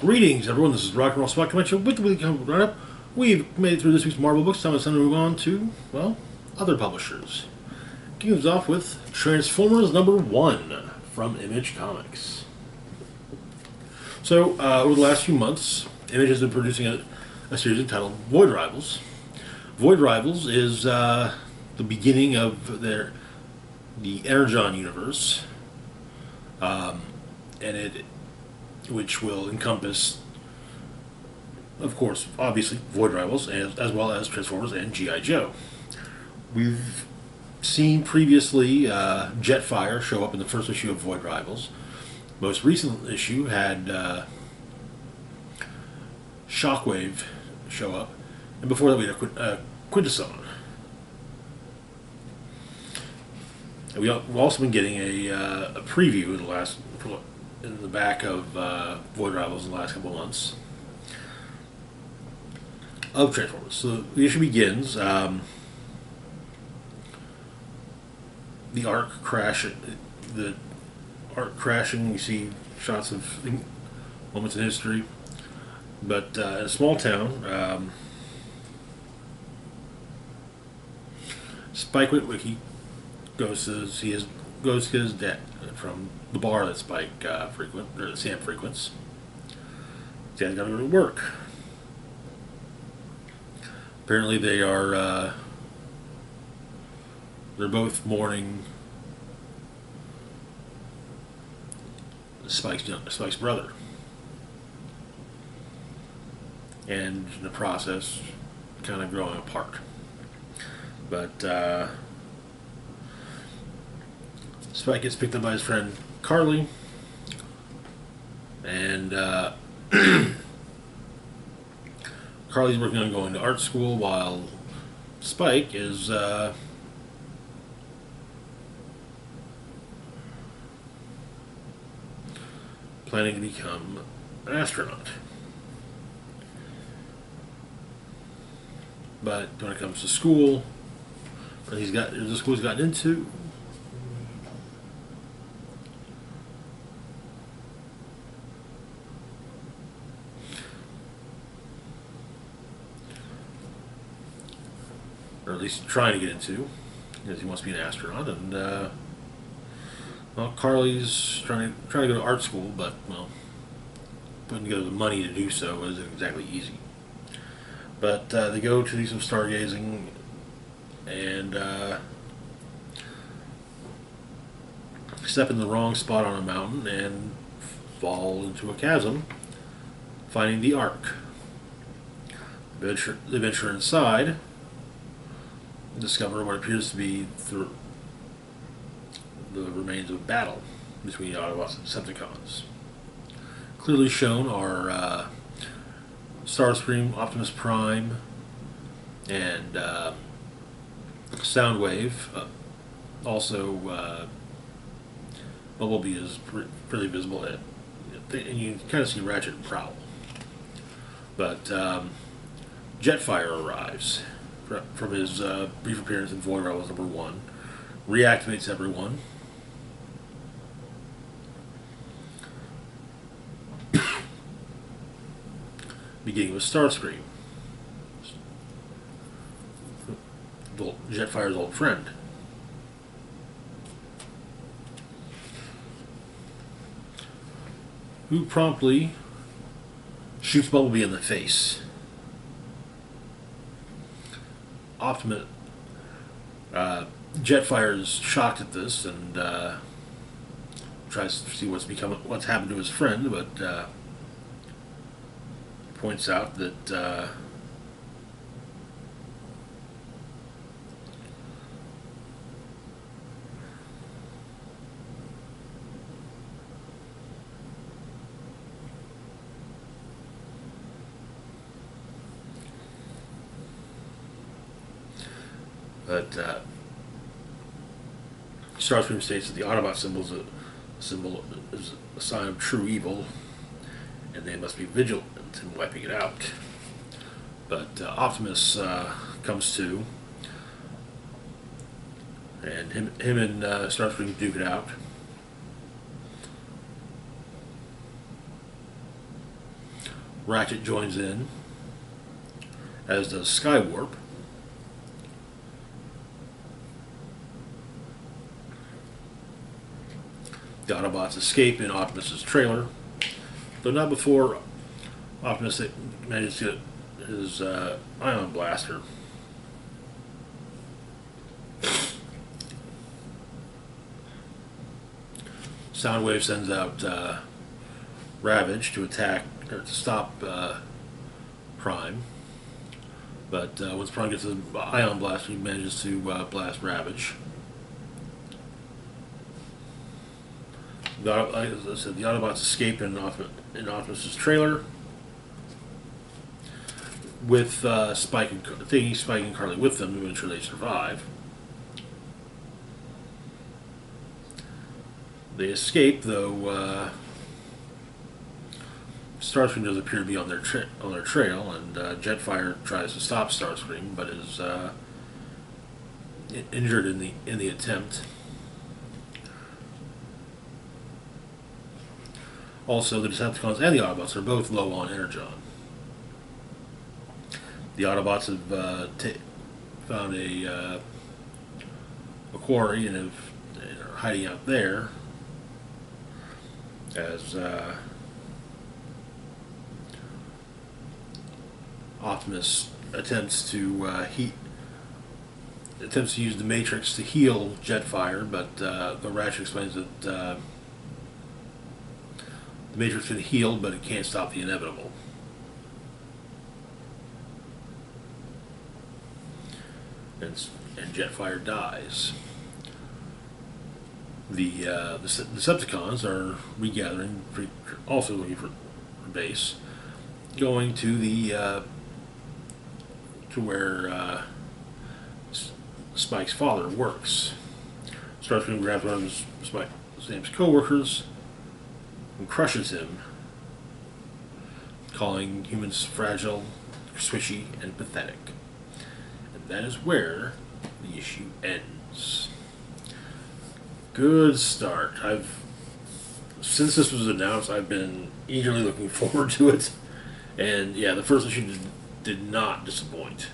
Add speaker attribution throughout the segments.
Speaker 1: Greetings, everyone. This is Rock and Roll Spot Convention with the Weekly Comic Book Roundup. We've made it through this week's Marvel books. Time it's time to move on to, well, other publishers. Kicking us off with Transformers #1 from Image Comics. So, over the last few months, Image has been producing a series entitled Void Rivals. Void Rivals is the beginning of the Energon universe, which will encompass, of course, obviously, Void Rivals, as well as Transformers and G.I. Joe. We've seen previously Jetfire show up in the first issue of Void Rivals. Most recent issue had Shockwave show up, and before that we had Quintesson. And we've also been getting a preview in the back of Void Rivals in the last couple of months of Transformers. So the issue begins. The arc crashing. You see shots of moments in history, but in a small town, Spike Witwicky goes to his dad from the bar that Sam frequents. Dad's got to go to work. Apparently, they're both mourning Spike's brother, and in the process, kind of growing apart. But Spike gets picked up by his friend Carly, and Carly's working on going to art school while Spike is planning to become an astronaut. But when it comes to school, the school he's gotten into, or at least trying to get into, because he wants to be an astronaut, and Carly's trying to go to art school, but putting together the money to do so isn't exactly easy. But they go to do some stargazing, and step in the wrong spot on a mountain and fall into a chasm, finding the Ark. They venture inside, discover what appears to be the remains of a battle between the Autobots and Decepticons. Clearly shown are Starscream, Optimus Prime, and Soundwave. Also, Bumblebee is pretty visible, and you kind of see Ratchet and Prowl. But Jetfire arrives from his brief appearance in Void Rivals #1, reactivates everyone, beginning with Starscream, Jetfire's old friend. Who promptly shoots Bumblebee in the face. Jetfire is shocked at this and tries to see what's happened to his friend, but points out that Starscream states that the Autobot symbol is a sign of true evil, and they must be vigilant in wiping it out. But Optimus comes to, and him and Starscream duke it out. Ratchet joins in, as does Skywarp. The Autobots escape in Optimus's trailer, though not before Optimus manages to get his ion blaster. Soundwave sends out Ravage to attack or to stop Prime, but once Prime gets his ion blaster, he manages to blast Ravage. As I said, the Autobots escape in Optimus's trailer, with taking Spike and Carly with them to ensure they survive. They escape, though Starscream does appear to be on their trail, and Jetfire tries to stop Starscream, but is injured in the attempt. Also, the Decepticons and the Autobots are both low on energon. The Autobots have found a quarry and are hiding out there, as Optimus attempts to use the Matrix to heal Jetfire, but the Ratchet explains that the Matrix can heal, but it can't stop the inevitable. And Jetfire dies. The Decepticons are regathering, also looking for base, going to the to where Spike's father works. Starscream grabs one of Spike's co-workers and crushes him, calling humans fragile, squishy, and pathetic. And that is where the issue ends. Good start. Since this was announced, I've been eagerly looking forward to it, and yeah, the first issue did not disappoint.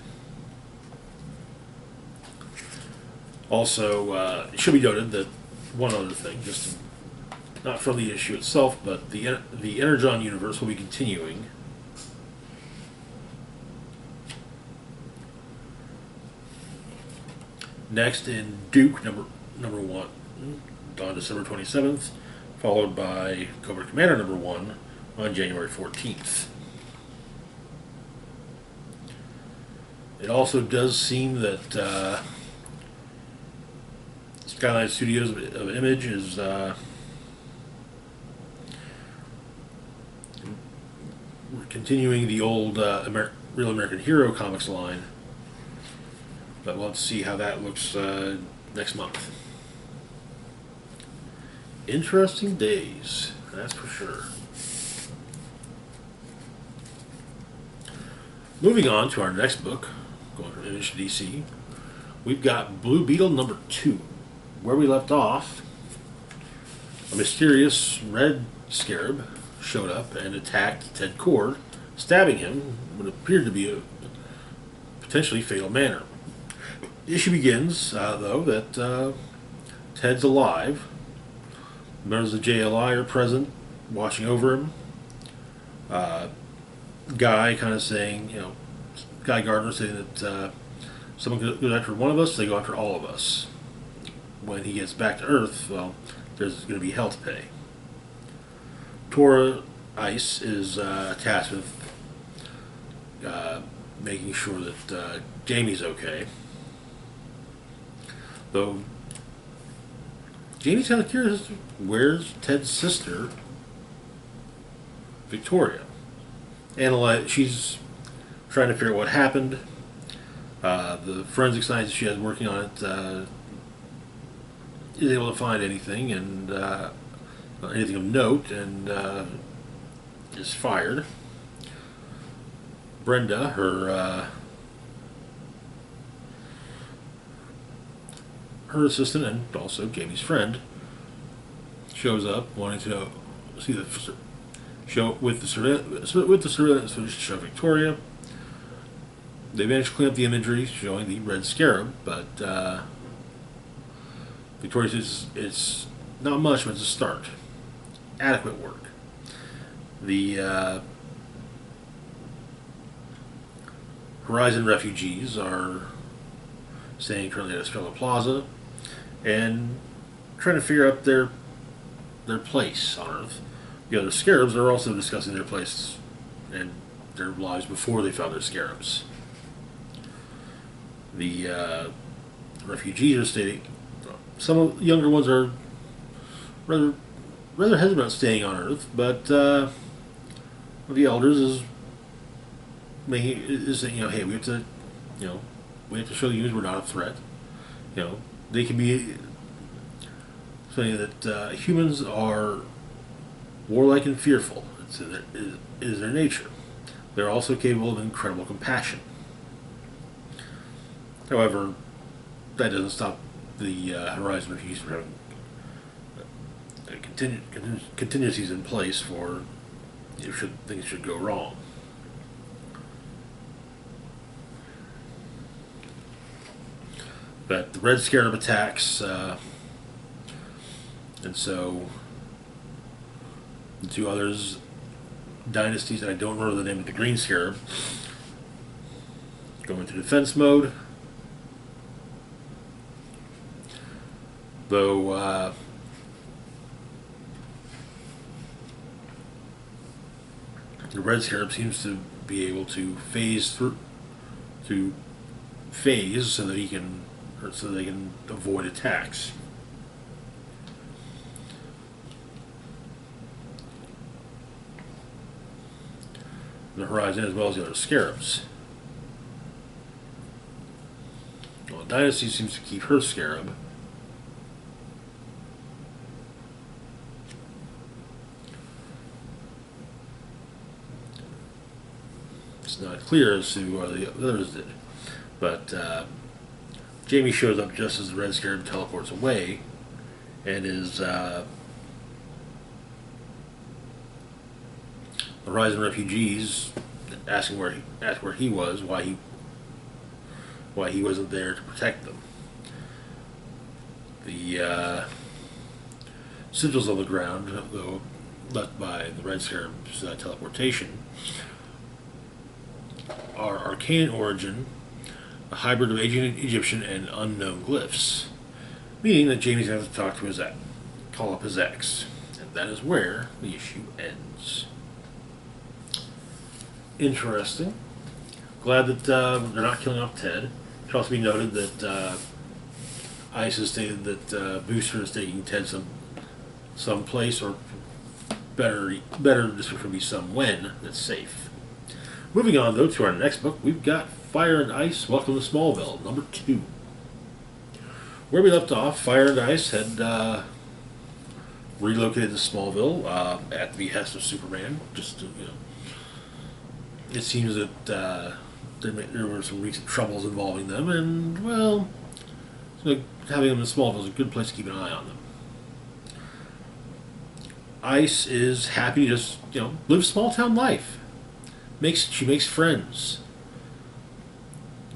Speaker 1: Also, it should be noted that one other thing, just not from the issue itself, but the Energon universe will be continuing. Next in Duke number 1 on December 27th, followed by Cobra Commander number 1 on January 14th. It also does seem that Skyline Studios of Image is continuing the old Real American Hero comics line, but we'll have to see how that looks next month. Interesting days, that's for sure. Moving on to our next book, going from Image to DC, we've got Blue Beetle number 2. Where we left off, a mysterious red scarab showed up and attacked Ted Kord, stabbing him in what appeared to be a potentially fatal manner. The issue begins, though, that Ted's alive. Members of the JLI are present, watching over him. Guy kind of saying, Guy Gardner saying that someone goes after one of us, they go after all of us. When he gets back to Earth, well, there's going to be hell to pay. Tora Ice is tasked with making sure that Jamie's okay. Though Jamie's kind of curious, where's Ted's sister, Victoria? She's trying to figure out what happened. The forensic scientist she has working on it is able to find anything and anything of note, and is fired. Brenda, her assistant and also Jamie's friend, shows up wanting to see with the surveillance footage to show Victoria. They managed to clean up the imagery showing the red scarab, but Victoria says it's not much, but it's a start. Adequate work. The Horizon refugees are staying currently at Estrella Plaza and trying to figure out their place on Earth. The other scarabs are also discussing their place and their lives before they found their scarabs. The refugees are stating some of the younger ones are rather hesitant about staying on Earth, but the elders is saying, hey, we have to, we have to show the humans we're not a threat. They can be saying that humans are warlike and fearful. It is their nature. They're also capable of incredible compassion. However, that doesn't stop the Horizon refugees from having contingencies in place for if things should go wrong. But the Red Scarab attacks, and so the two others, dynasties, and I don't remember the name of the Green Scarab, go into defense mode. Though the Red Scarab seems to be able to phase so that they can avoid attacks. The Horizon as well as the other scarabs. Well, Dynasty seems to keep her scarab. It's not clear as to what the others did, but Jamie shows up just as the Red Scarab teleports away, and is the Horizon refugees asking where he was, why he wasn't there to protect them. The sigils on the ground, though left by the Red Scarab's teleportation, are arcane origin, a hybrid of ancient Egyptian and unknown glyphs, meaning that Jamie's going to have to talk to call up his ex, and that is where the issue ends. Interesting. Glad that they're not killing off Ted. It should also be noted that ICE has stated that Booster is taking Ted some place, or better, this would be somewhen that's safe. Moving on, though, to our next book, we've got Fire and Ice, Welcome to Smallville, number 2. Where we left off, Fire and Ice had relocated to Smallville at the behest of Superman. It seems that there were some recent troubles involving them, and, well, having them in Smallville is a good place to keep an eye on them. Ice is happy to just, live small town life. She makes friends.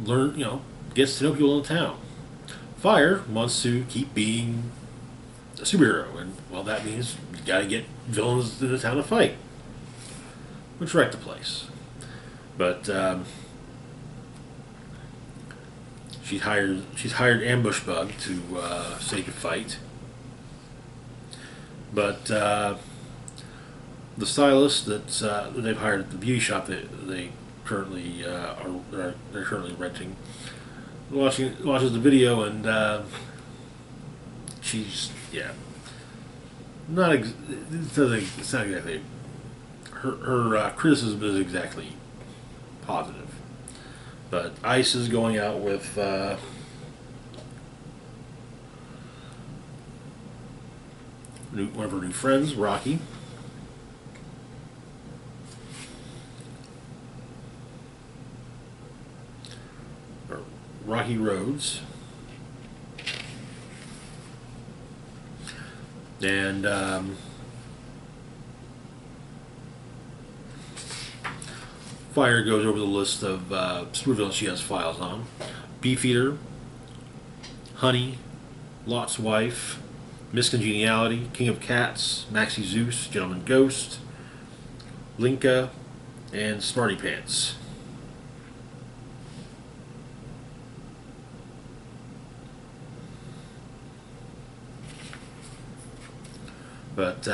Speaker 1: Gets to know people in the town. Fire wants to keep being a superhero, and well, that means you gotta get villains in the town to fight, which wrecked the place. But she's hired Ambush Bug to stage a fight. But the stylist that they've hired at the beauty shop that they currently they're currently renting watches the video, and she's not it's not exactly her criticism is exactly positive. But Ice is going out with one of her new friends, Rocky. Rocky Rhodes. And Fire goes over the list of supervillains she has files on. Beefeater, Honey, Lot's Wife, Miscongeniality, King of Cats, Maxie Zeus, Gentleman Ghost, Linka, and Smarty Pants. But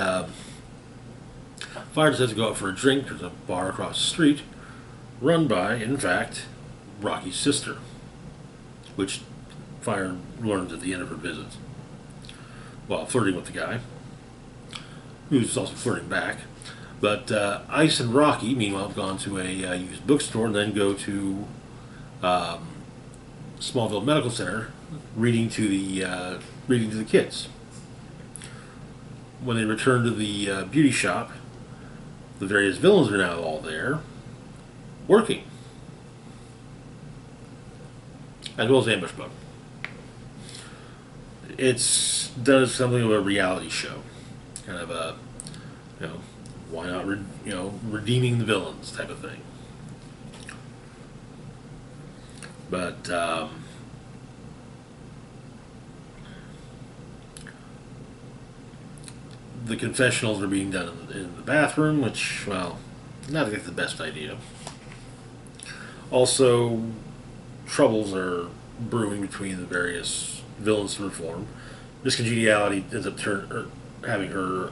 Speaker 1: Fire decides to go out for a drink. There's a bar across the street, run by, in fact, Rocky's sister, which Fire learns at the end of her visit, while flirting with the guy, who's also flirting back. But Ice and Rocky, meanwhile, have gone to a used bookstore and then go to Smallville Medical Center, reading to the kids. When they return to the beauty shop, the various villains are now all there, working, as well as Ambush Bug. It's done as something of a reality show, kind of a, why not, redeeming the villains type of thing. But the confessionals are being done in the bathroom, which, well, not the best idea. Also, troubles are brewing between the various villains to reform. Miscongeniality ends up having her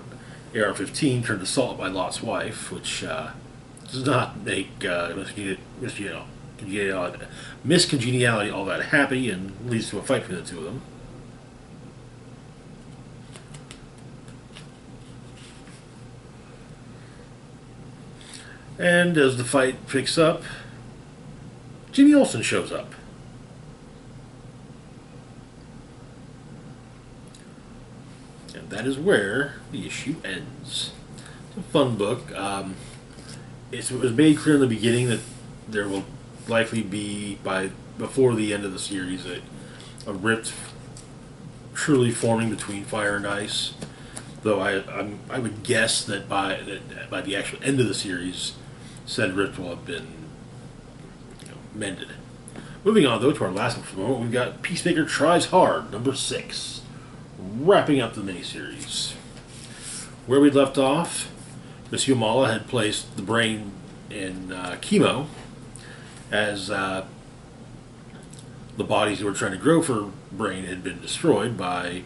Speaker 1: AR-15 turned to salt by Lot's Wife, which does not make Miscongeniality all that happy and leads to a fight between the two of them. And as the fight picks up, Jimmy Olsen shows up. And that is where the issue ends. It's a fun book. It was made clear in the beginning that there will likely be, before the end of the series, a rift truly forming between Fire and Ice. Though I would guess that by the actual end of the series, said rift will have been mended. Moving on, though, to our last one for the moment, we've got Peacemaker Tries Hard, number 6, wrapping up the miniseries. Where we left off, Miss Yamala had placed the brain in chemo, as the bodies that were trying to grow for brain had been destroyed by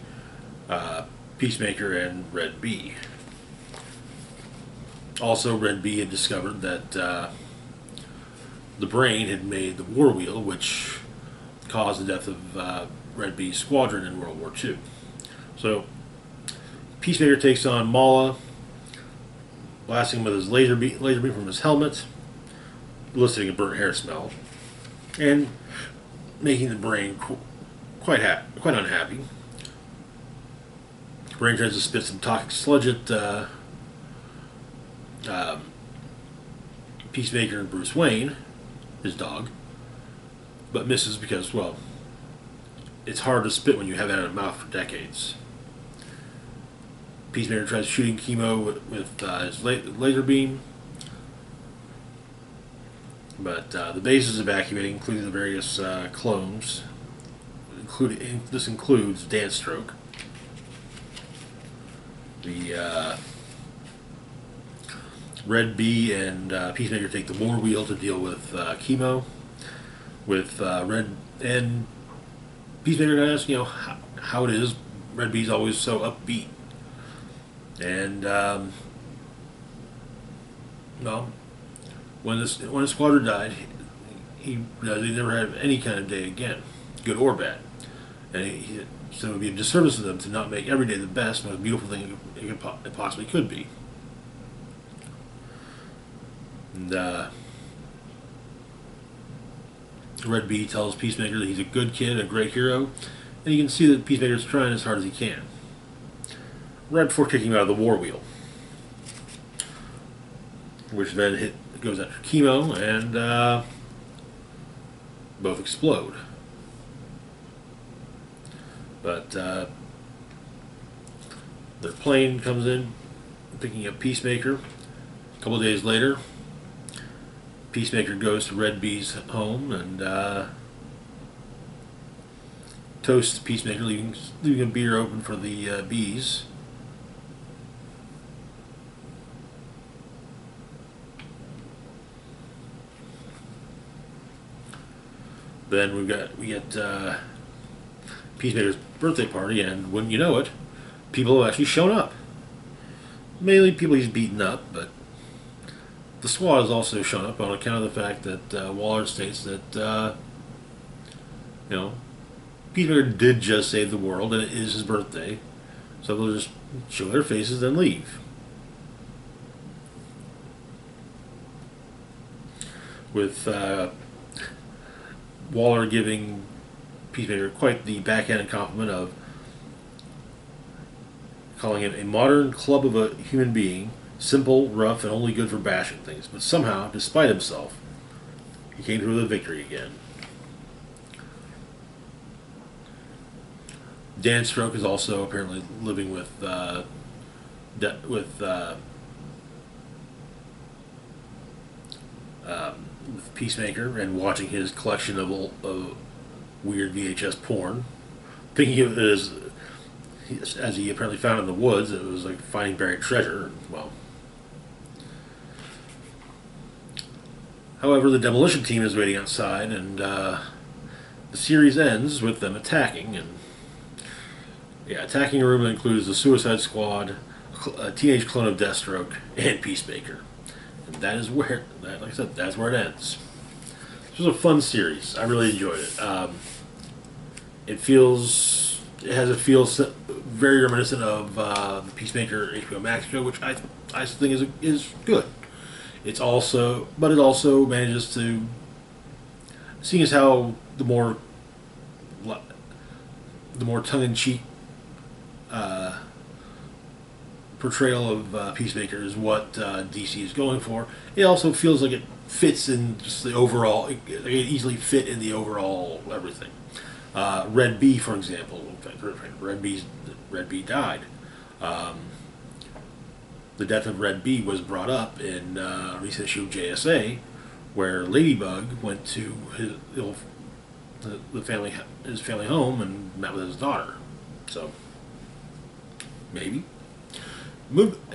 Speaker 1: Peacemaker and Red Bee. Also, Red Bee had discovered that the brain had made the war wheel, which caused the death of Red Bee's squadron in World War II. So, Peacemaker takes on Mala, blasting him with his laser beam from his helmet, eliciting a burnt hair smell, and making the brain quite unhappy. The brain tries to spit some toxic sludge at Peacemaker and Bruce Wayne, his dog, but misses because, well, it's hard to spit when you have that in a mouth for decades. Peacemaker tries shooting chemo with his laser beam, but the base is evacuating, including the various clones. This includes Danstroke. The Red Bee and Peacemaker take the war wheel to deal with chemo. With Red and Peacemaker asks, how it is. Red Bee's always so upbeat, and well, when his squadron died, he never had any kind of day again, good or bad, and so it would be a disservice to them to not make every day the best, most beautiful thing it possibly could be. And Red Bee tells Peacemaker that he's a good kid, a great hero, and you can see that Peacemaker's trying as hard as he can. Right before kicking him out of the war wheel, which then goes after chemo, and both explode. But their plane comes in, picking up Peacemaker. A couple of days later, Peacemaker goes to Red B's home and toasts Peacemaker, leaving a beer open for the bees. Then we get Peacemaker's birthday party, and wouldn't you know it, people have actually shown up. Mainly people he's beaten up, but the squad has also shown up on account of the fact that Waller states that you know, Peacemaker did just save the world, and it is his birthday, so they'll just show their faces and leave. With Waller giving Peacemaker quite the backhanded compliment of calling him a modern club of a human being, simple, rough, and only good for bashing things. But somehow, despite himself, he came through with a victory again. Danstroke is also apparently living with Peacemaker and watching his collection of weird VHS porn, thinking of it as he apparently found in the woods. It was like finding buried treasure. Well, however, the demolition team is waiting outside, and the series ends with them attacking. And yeah, attacking a room that includes the Suicide Squad, a teenage clone of Deathstroke, and Peacemaker. And that is where, like I said, that's where it ends. This was a fun series. I really enjoyed it. It has a feel very reminiscent of the Peacemaker HBO Max show, which I think is good. It also manages to, seeing as how the more tongue-in-cheek portrayal of Peacemaker is what DC is going for. It also feels like it fits in just the overall. It easily fit in the overall everything. Red B, for example, in fact, Red B died. The death of Red B was brought up in a recent issue of JSA, where Ladybug went to his family home and met with his daughter. So maybe.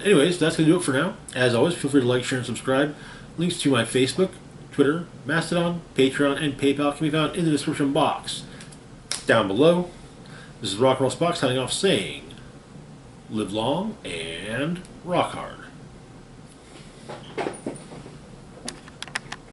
Speaker 1: Anyways, that's going to do it for now. As always, feel free to like, share, and subscribe. Links to my Facebook, Twitter, Mastodon, Patreon, and PayPal can be found in the description box down below. This is Rock Roll Spock signing off saying, live long and rock hard.